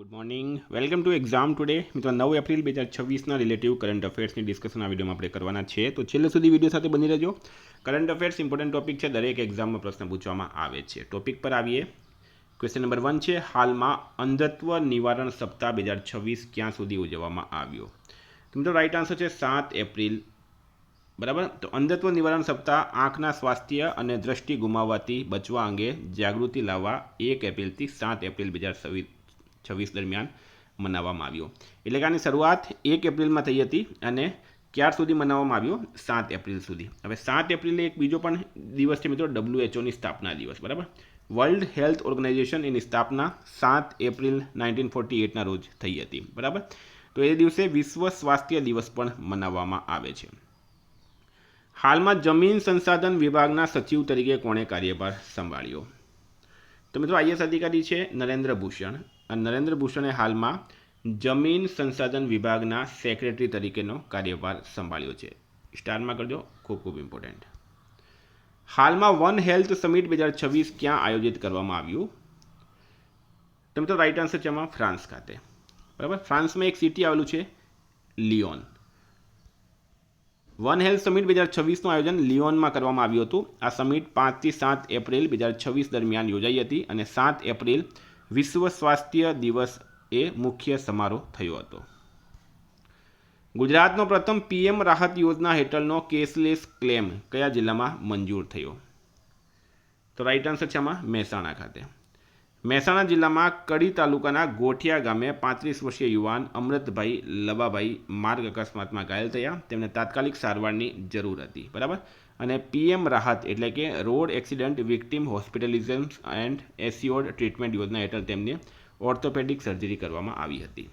Good morning, welcome to exam today. મિત્રો 9 April 2026ના relative current અફેર્સની discussion આ વિડીયોમાં આપણે કરવાના છે, તો છેલ્લે સુધી વિડીયો સાથે બની રહેજો. કરંટ અફેર્સ ઇમ્પોર્ટન્ટ ટોપિક છે, દરેક એક્ઝામમાં પ્રશ્ન પૂછવામાં આવે છે. ટોપિક પર આવીએ. ક્વેશ્ચન નંબર 1 છે, હાલમાં અંધત્વ નિવારણ સપ્તાહ 2026 ક્યાં સુધી ઉજવવામાં આવ્યો? તો મિત્રો રાઈટ આન્સર છે 7 એપ્રિલ. બરાબર. તો અંધત્વ નિવારણ સપ્તાહ આંખના સ્વાસ્થ્ય અને દ્રષ્ટિ ગુમાવવાથી બચવા અંગે જાગૃતિ લાવવા 1 એપ્રિલથી 7 એપ્રિલ 2026 દરમિયાન મનાવવામાં આવ્યો. એટલે કે આની શરૂઆત 1 એપ્રિલમાં થઈ હતી અને ક્યાર સુધી મનાવવામાં આવ્યો? 7 એપ્રિલ સુધી. હવે 7 એપ્રિલે એક બીજો પણ દિવસ છે મિત્રો, WHOની સ્થાપના દિવસ. બરાબર. વર્લ્ડ હેલ્થ ઓર્ગેનાઇઝેશન એની સ્થાપના 7 એપ્રિલ 1948ના રોજ થઈ હતી. બરાબર. તો એ દિવસે વિશ્વ સ્વાસ્થ્ય દિવસ પણ મનાવવામાં આવે છે. હાલમાં જમીન સંસાધન વિભાગના સચિવ તરીકે કોણે કાર્યભાર સંભાળ્યો? તો મિત્રો IAS અધિકારી છે નરેન્દ્ર ભૂષણ. અને નરેન્દ્ર ભૂષણે હાલમાં જમીન સંસાધન વિભાગના સેક્રેટરી તરીકેનો કાર્યભાર સંભાળ્યો છે. સ્ટારમાં કરજો, ખૂબ ખૂબ ઇમ્પોર્ટન્ટ. હાલમાં વન હેલ્થ સમિટ 2026 ક્યાં આયોજિત કરવામાં આવ્યું? તો મિત્રો રાઈટ આન્સર છે એમાં ફ્રાન્સ ખાતે. બરાબર. ફ્રાન્સમાં એક સિટી આવેલું છે લિયોન. વન હેલ્થ સમિટ 2026નું આયોજન લિયોનમાં કરવામાં આવ્યું હતું. આ સમિટ 5થી 7 એપ્રિલ 2026 દરમિયાન યોજાઈ હતી અને 7 એપ્રિલ વિશ્વ સ્વાસ્થ્ય દિવસ એ મુખ્ય સમારોહ થયો હતો. ગુજરાતનો પ્રથમ PM રાહત યોજના હેઠળનો કેશલેસ ક્લેમ કયા જિલ્લામાં મંજૂર થયો? તો રાઈટ આન્સર છે આમાં મહેસાણા ખાતે. મહેસાણા જિલ્લામાં કડી તાલુકાના ગોઠિયા ગામે 35 વર્ષીય યુવાન અમૃતભાઈ લબાભાઈ માર્ગ અકસ્માતમાં ઘાયલ થયા. તેમને તાત્કાલિક સારવારની જરૂર હતી. બરાબર. અને PM રાહત એટલે કે road accident victim hospitalization and assured treatment યોજના હેઠળ તેમને ઓર્થોપેડિક સર્જરી કરવામાં આવી હતી.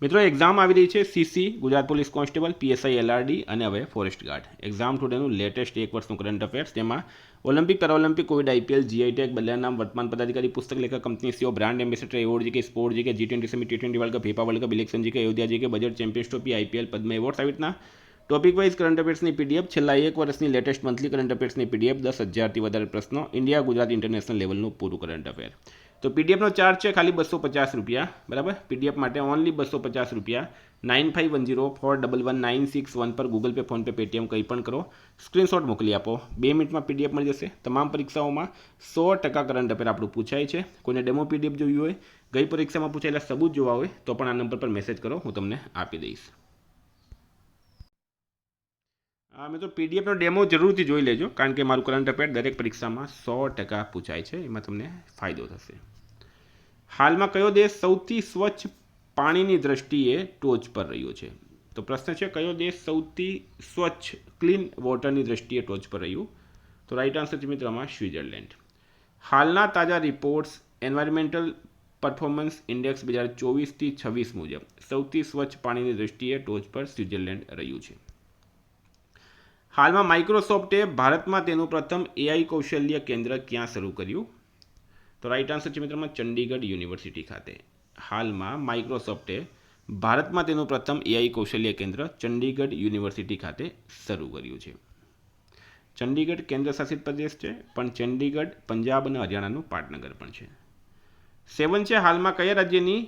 મિત્રો એક્ઝામ આવી રહી છે CC Gujarat police constable, PSI LRD અને હવે ફોરેસ્ટ ગાર્ડ. એક્ઝામ ટુડેનું લેટેસ્ટ 1 વર્ષનું કરંટ અફેર્સ, તેમાં Olympic, Paralympic, Covid, IPL, GI tag, બદલાના નામ, વર્તમાન પદાધિકારી, પુસ્તક લેખક, company CEO, brand ambassador, award GK, sport GK, G20 summit, T20 world cup, FIFA world cup, election GK, Ayodhya GK, budget, champions trophy, IPL, Padma award આવી રીતના topic wise current અફેર્સની PDF, છેલ્લા 1 વર્ષની લેટેસ્ટ મંથલી કરંટ અફેર્સની PDF, 10,000થી વધારે પ્રશ્નો, India Gujarat international લેવલનું પૂરું current affair. તો PDFનો ચાર્જ છે ખાલી 250 રૂપિયા. બરાબર. PDF માટે ઓનલી 250 રૂપિયા. 9510411961 પર ગૂગલ પે, ફોનપે, પેટીએમ કંઈ પણ કરો, સ્ક્રીનશોટ મોકલી આપો. 2 મિનિટમાં PDF મળી જશે. તમામ પરીક્ષાઓમાં 100% કરંટ અફેર આપણું પૂછાય છે. કોઈને ડેમો PDF જોયું હોય, ગઈ પરીક્ષામાં પૂછાયેલા સબૂત જોવા હોય તો પણ આ નંબર પર મેસેજ કરો, હું તમને આપી દઈશ. મિત્રો PDFનો ડેમો જરૂરથી જોઈ લેજો, કારણ કે મારું કરંટ અફેર દરેક પરીક્ષામાં 100% પૂછાય છે. એમાં તમને ફાયદો થશે. હાલમાં કયો દેશ સૌથી સ્વચ્છ પાણીની દ્રષ્ટિએ ટોચ પર રહ્યો છે? તો પ્રશ્ન છે, કયો દેશ સૌથી સ્વચ્છ ક્લીન વોટરની દ્રષ્ટિએ ટોચ પર રહ્યું? તો રાઈટ આન્સર છે મિત્રો આમાં સ્વિટ્ઝરલેન્ડ. હાલના તાજા રિપોર્ટ્સ એન્વાયરમેન્ટલ પરફોર્મન્સ ઇન્ડેક્સ 2024થી 26 મુજબ સૌથી સ્વચ્છ પાણીની દ્રષ્ટિએ ટોચ પર સ્વિટ્ઝરલેન્ડ રહ્યું છે. હાલમાં માઇક્રોસોફ્ટે ભારતમાં તેનું પ્રથમ AI કૌશલ્ય કેન્દ્ર ક્યાં શરૂ કર્યું? તો રાઈટ આન્સર છે મિત્રોમાં ચંડીગઢ યુનિવર્સિટી ખાતે. હાલમાં માઇક્રોસોફ્ટે ભારતમાં તેનું પ્રથમ AI કૌશલ્ય કેન્દ્ર ચંડીગઢ યુનિવર્સિટી ખાતે શરૂ કર્યું છે. ચંડીગઢ કેન્દ્ર શાસિત પ્રદેશ છે, પણ ચંડીગઢ પંજાબ અને હરિયાણાનું પાટનગર પણ છે. 7 છે, હાલમાં કયા રાજ્યની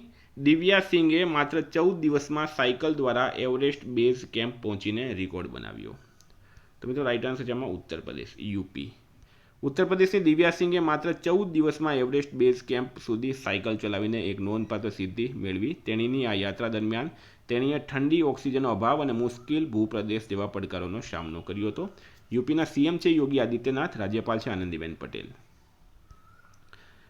દિવ્યા સિંઘે માત્ર 14 દિવસમાં સાયકલ દ્વારા એવરેસ્ટ બેઝ કેમ્પ પહોંચીને રેકોર્ડ બનાવ્યો? તો મિત્રો રાઈટ આન્સર છે આમાં ઉત્તર પ્રદેશ, UP. ઉત્તર પ્રદેશની દિવ્યા સિંઘે માત્ર 14 દિવસમાં એવરેસ્ટ બેઝ કેમ્પ સુધી સાયકલ ચલાવીને એક નોંધપાત્ર સિદ્ધિ મેળવી. તેણીની આ યાત્રા દરમિયાન તેણીએ ઠંડી, ઓક્સિજનનો અભાવ અને મુશ્કેલ ભૂપ્રદેશ જેવા પડકારોનો સામનો કર્યો હતો. UPના CM છે યોગી આદિત્યનાથ, રાજ્યપાલ છે આનંદીબેન પટેલ.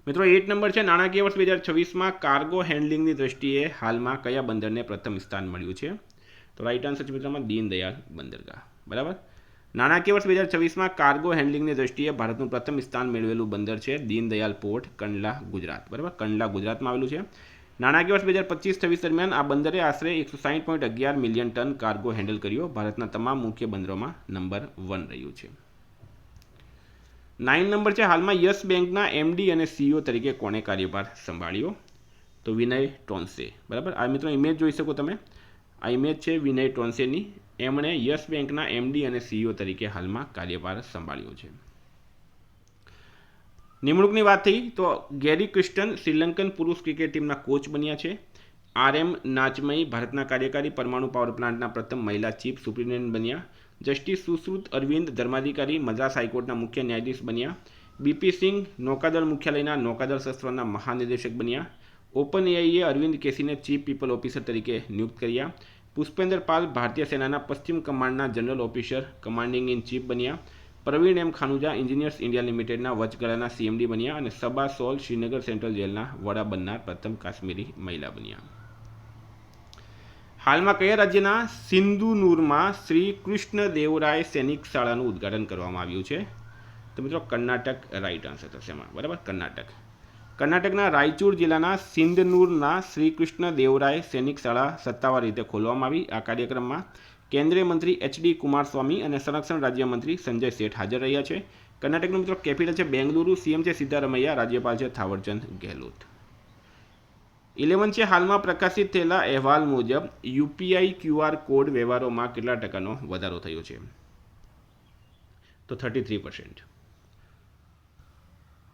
મિત્રો 8 નંબર છે, નાણાકીય વર્ષ 2026માં કાર્ગો હેન્ડલિંગની દ્રષ્ટિએ હાલમાં કયા બંદરને પ્રથમ સ્થાન મળ્યું છે? તો રાઈટ આન્સર છે મિત્રોમાં દીનદયાળ બંદરગાહ. બરાબર. નાણાકીય વર્ષ 2026માં કાર્ગો હેન્ડલિંગની દ્રષ્ટિએ ભારતનું પ્રથમ સ્થાન મેળવેલું બંદર છે દીનદયાળ પોર્ટ, કંડલા, ગુજરાત. બરાબર. કંડલા ગુજરાતમાં આવેલું છે. નાણાકીય વર્ષ 2025-26 દરમિયાન આ બંદરે આશરે 160.11 મિલિયન ટન કાર્ગો હેન્ડલ કર્યો. ભારતના તમામ મુખ્ય બંદરોમાં નંબર 1 રહ્યું છે. 9 નંબર છે, હાલમાં યસ બેંકના MD અને CEO તરીકે કોણે કાર્યભાર સંભાળ્યો? તો વિનય ટોન્સે. બરાબર. આ મિત્રો ઇમેજ જોઈ શકો તમે. આ ઇમેજ છે વિનય ટોન્સેની. એમણે યસ બેંકના MD અને CEO તરીકે હાલમાં કાર્યભાર સંભાળ્યો છે. નિમણૂકની વાત થઈ તો ગેરી ક્રિસ્ટન શ્રીલંકન પુરુષ ક્રિકેટ ટીમના કોચ બન્યા છે. RM નાચમઈ ભારતના કાર્યકારી પરમાણુ પાવર પ્લાન્ટના પ્રથમ મહિલા ચીફ સુપ્રિન્ટેન્ડન્ટ બન્યા. જસ્ટિસ સુશ્રુત અરવિંદ ધર્માધિકારી મદ્રાસ હાઈકોર્ટના મુખ્ય ન્યાયાધીશ બન્યા. BP સિંઘ નૌકાદળ મુખ્યાલયના નૌકાદળ શસ્ત્રોના મહાનિદેશક બન્યા. OpenAIએ અરવિંદ કેસીને ચીફ પીપલ ઓફિસર તરીકે નિયુક્ત કર્યા. પુષ્પેન્દ્ર પાલ ભારતીય સેનાના પશ્ચિમ કમાન્ડના general officer commanding in chief બન્યા. પ્રવીણ M ખાનુજા એન્જિનિયર્સ ઇન્ડિયા લિમિટેડના વચગાળાના CMD બન્યા અને સબા સોલ શ્રીનગર સેન્ટ્રલ જેલના વડા બનનાર પ્રથમ કાશ્મીરી મહિલા બન્યા. હાલમાં કયા રાજ્યના સિંધુનૂરમાં શ્રી કૃષ્ણદેવરાય સૈનિક શાળાનું ઉદ્ઘાટન કરવામાં આવ્યું છે? તો મિત્રો કર્ણાટક રાઈટ આન્સર થશે એમાં, બરાબર. કર્ણાટકના રાયચૂર જિલ્લાના સિંધનૂરના શ્રી કૃષ્ણદેવરાય સૈનિક શાળા સત્તાવાર રીતે ખોલવામાં આવી. આ કાર્યક્રમમાં કેન્દ્રીય મંત્રી HD કુમારસ્વામી અને સંરક્ષણ રાજ્યમંત્રી સંજય શેઠ હાજર રહ્યા છે. કર્ણાટકનું મિત્રો કેપિટલ છે બેંગલુરુ. CM છે સિદ્ધારમૈયા. રાજ્યપાલ છે થાવરચંદ ગેહલોત. 11 છે હાલમાં પ્રકાશિત થયેલા અહેવાલ મુજબ UPI QR કોડ વ્યવહારોમાં કેટલા ટકાનો વધારો થયો છે? તો 33%.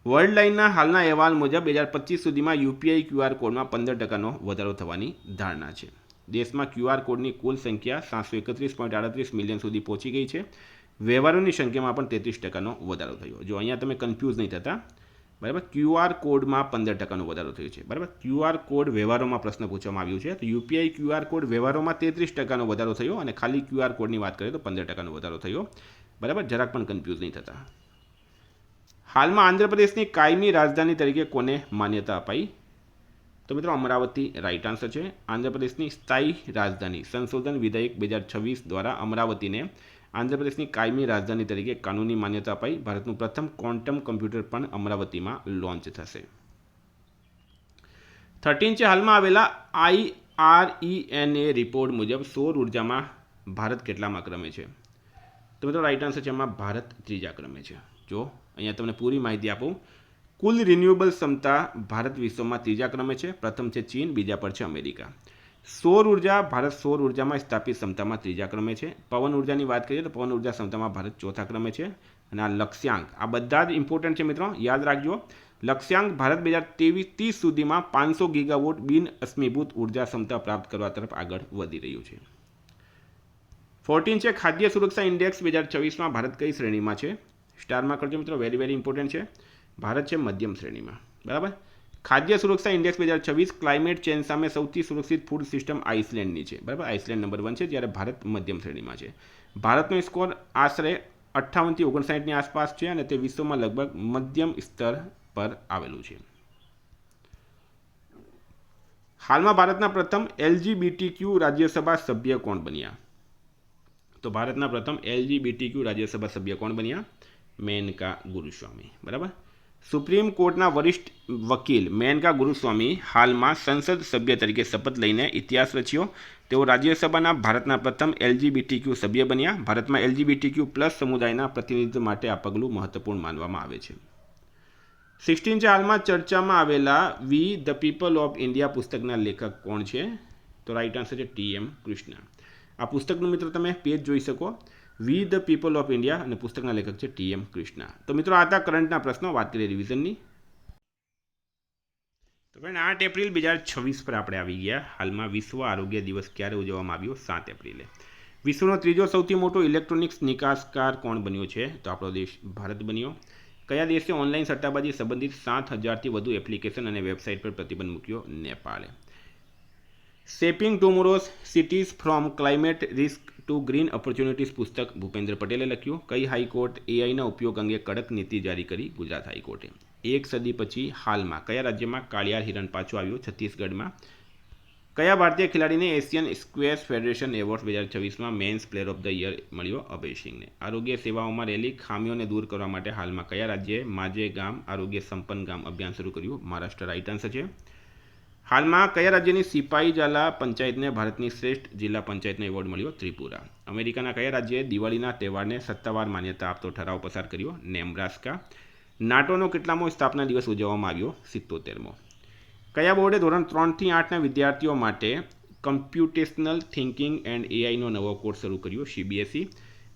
વર્લ્ડ લાઇનના હાલના અહેવાલ મુજબ 2025 સુધીમાં UPI QR કોડમાં 15% વધારો થવાની ધારણા છે. દેશમાં QR કોડની કુલ સંખ્યા 731.38 મિલિયન સુધી પહોંચી ગઈ છે. વ્યવહારોની સંખ્યામાં પણ 33% વધારો થયો. જો અહીંયા તમે કન્ફ્યુઝ નહીં થતા, બરાબર. QR કોડમાં 15% વધારો થયો છે, બરાબર. QR કોડ વ્યવહારોમાં પ્રશ્ન પૂછવામાં આવ્યું છે. તો UPI QR કોડ વ્યવહારોમાં 33% વધારો થયો અને ખાલી QR કોડની વાત કરીએ તો 15% વધારો થયો, બરાબર. જરાક પણ કન્ફ્યુઝ નહીં થતા. હાલમાં આંધ્રપ્રદેશની કાયમી રાજધાની તરીકે કોને માન્યતા અપાઈ? તો મિત્રો અમરાવતી રાઈટ આન્સર છે. આંધ્રપ્રદેશની સ્થાયી રાજધાની સંશોધન વિધેયક 2026 દ્વારા અમરાવતીને આંધ્રપ્રદેશની કાયમી રાજધાની તરીકે કાનૂની માન્યતા અપાઈ. ભારતનું પ્રથમ ક્વોન્ટમ કમ્પ્યુટર પણ અમરાવતીમાં લોન્ચ થશે. 13 છે હાલમાં આવેલા IRENA રિપોર્ટ મુજબ સૌર ઉર્જામાં ભારત કેટલામાં ક્રમે છે? તો મિત્રો રાઈટ આન્સર છે એમાં ભારત 3જા ક્રમે છે. જો અહીંયા તમને પૂરી માહિતી આપું. કુલ રિન્યુએબલ ક્ષમતા ભારત વિશ્વમાં 3જા ક્રમે છે. પ્રથમ છે ચીન, બીજા પર છે અમેરિકા. સૌર ઉર્જા ભારત સૌર ઉર્જામાં સ્થાપિત ક્ષમતામાં 3જા ક્રમે છે. પવન ઉર્જાની વાત કરીએ તો પવન ઉર્જા ક્ષમતામાં ભારત 4થા ક્રમે છે. અને આ લક્ષ્યાંક આ બધા જ ઇમ્પોર્ટન્ટ છે મિત્રો, યાદ રાખજો. લક્ષ્યાંક ભારત 2030 સુધીમાં 500 ગીગાવોટ બિન અશ્મિભૂત ઉર્જા ક્ષમતા પ્રાપ્ત કરવા તરફ આગળ વધી રહ્યું છે. 14 છે ખાદ્ય સુરક્ષા ઇન્ડેક્સ 2026માં ભારત કઈ શ્રેણીમાં છે? સ્ટારમાં કરજો મિત્રો, વેરી વેરી ઇમ્પોર્ટન્ટ છે. ભારત છે મધ્યમ શ્રેણીમાં, બરાબર. ખાદ્ય સુરક્ષા ઇન્ડેક્સ 2026 ક્લાઇમેટ ચેન્જ સામે સૌથી સુરક્ષિત ફૂડ સિસ્ટમ આઇસલેન્ડની છે, બરાબર. આઇસલેન્ડ નંબર 1 છે, જ્યારે ભારત મધ્યમ શ્રેણીમાં છે. ભારતનો સ્કોર આશરે 58 થી 59ની આસપાસ છે અને તે વિશ્વમાં લગભગ મધ્યમ સ્તર પર આવેલું છે. હાલમાં ભારતના પ્રથમ LGBTQ રાજ્યસભા સભ્ય કોણ બન્યા? તો ભારતના પ્રથમ LGBTQ રાજ્યસભા સભ્ય કોણ બન્યા? મેનકા ગુરુસ્વામી, બરાબર. સુપ્રીમ કોર્ટના વરિષ્ઠ વકીલ મેનકા ગુરુસ્વામી હાલમાં સંસદ સભ્ય તરીકે શપથ લઈને ઇતિહાસ રચ્યો. તેઓ રાજ્યસભાના ભારતના પ્રથમ LGBTQ સભ્ય બન્યા. ભારતમાં LGBTQ+ સમુદાયના પ્રતિનિધિત્વ માટે આ પગલું મહત્વપૂર્ણ માનવામાં આવે છે. 16 છે હાલમાં ચર્ચામાં આવેલા વી ધ પીપલ ઓફ ઇન્ડિયા પુસ્તકના લેખક કોણ છે? તો રાઈટ આન્સર છે TM કૃષ્ણ. આ પુસ્તકનું મિત્રો તમે પેજ જોઈ શકો, વી ધ પીપલ ઓફ ઇન્ડિયા, અને પુસ્તકના લેખક છે TM કૃષ્ણ. તો મિત્રો આ હતા કરંટના પ્રશ્નો. વાત કરીએ રિવિઝનની. તો ફ્રેન્ડ 8 એપ્રિલ 2026 પર આપણે આવી ગયા. હાલમાં વિશ્વ આરોગ્ય દિવસ ક્યારે ઉજવવામાં આવ્યો? 7 એપ્રિલે. વિશ્વનો ત્રીજો સૌથી મોટો ઇલેક્ટ્રોનિક્સ નિકાસકાર કોણ બન્યો છે? તો આપણો દેશ ભારત બન્યો. કયા દેશે ઓનલાઈન સટ્ટાબાજી સંબંધિત 7000થી વધુ એપ્લિકેશન અને વેબસાઇટ પર પ્રતિબંધ મૂક્યો? નેપાળે. Shaping tomorrow's cities from climate risk to green opportunities પુસ્તક ભૂપેન્દ્ર પટેલે લખ્યું. કઈ હાઈકોર્ટ AIના ઉપયોગ અંગે કડક નીતિ જારી કરી? ગુજરાત હાઈકોર્ટે. 1 સદી પછી હાલમાં કયા રાજ્યમાં કાળિયાર હિરણ પાછો આવ્યો? છત્તીસગઢમાં. કયા ભારતીય ખેલાડીને એશિયન સ્ક્વેશ ફેડરેશન એવોર્ડ 2026માં men's player of the year મળ્યો? અભય સિંહને. આરોગ્ય સેવાઓમાં રહેલી ખામીઓને દૂર કરવા માટે હાલમાં કયા રાજ્યએ માજે ગામ આરોગ્ય સંપન્ન ગામ અભિયાન શરૂ કર્યું? મહારાષ્ટ્ર રાઈટ આન્સર છે. હાલમાં કયા રાજ્યની સિપાહીજાલા પંચાયતને ભારતની શ્રેષ્ઠ જિલ્લા પંચાયતનો એવોર્ડ મળ્યો? ત્રિપુરા. અમેરિકાના કયા રાજ્યએ દિવાળીના તહેવારને સત્તાવાર માન્યતા આપતો ઠરાવ પસાર કર્યો? નેબ્રાસ્કા. નાટોનો કેટલામો સ્થાપના દિવસ ઉજવવામાં આવ્યો? 77મો. કયા બોર્ડે ધોરણ 3 થી 8ના વિદ્યાર્થીઓ માટે કમ્પ્યુટેશનલ થિંકિંગ એન્ડ AIનો નવો કોર્સ શરૂ કર્યો? CBSE.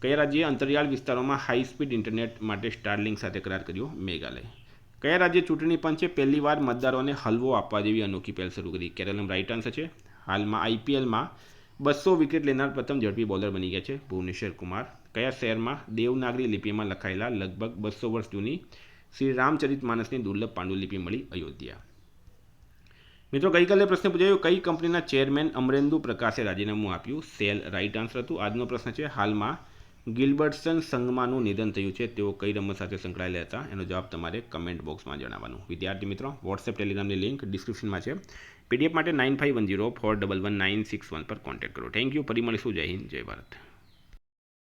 કયા રાજ્યએ અંતરિયાળ વિસ્તારોમાં હાઈ સ્પીડ ઇન્ટરનેટ માટે સ્ટારલિંક સાથે કરાર કર્યો? મેઘાલય. કયા રાજ્ય ચૂંટણી પંચે પહેલીવાર મતદારોને હલવો આપવા જેવી અનોખી પહેલ શરૂ કરી? કેરળનો રાઇટ આન્સર છે. હાલમાં આઈપીએલમાં 200 વિકેટ લેનાર પ્રથમ ઝડપી બોલર બની ગયા છે ભુવનેશ્વર કુમાર. કયા શહેરમાં દેવનાગરી લિપિમાં લખાયેલા લગભગ 200 વર્ષ જૂની શ્રી રામચરિતમાનસની દુર્લભ પાંડુલિપિ મળી? અયોધ્યા. મિત્રો ગઈકાલે પ્રશ્ન પૂછાયો, કઈ કંપનીના ચેરમેન અમરેન્દુ પ્રકાશે રાજીનામું આપ્યું? સેલ રાઇટ આન્સર હતું. આજનો પ્રશ્ન છે, હાલમાં ગિલબર્ટસન સંગમાનું નિધન થયું છે, તેઓ કઈ રમત સાથે સંકળાયેલા હતા? એનો જવાબ તમારે કમેન્ટ બોક્સમાં જણાવવાનું. વિદ્યાર્થી મિત્રો, વોટ્સએપ ટેલિગ્રામની લિંક ડિસ્ક્રિપ્શનમાં છે. પીડીએફ માટે 9510411961 પર કોન્ટેક્ટ કરો. Thank you. ફરી મળીશું. જય હિન્દ, જય ભારત.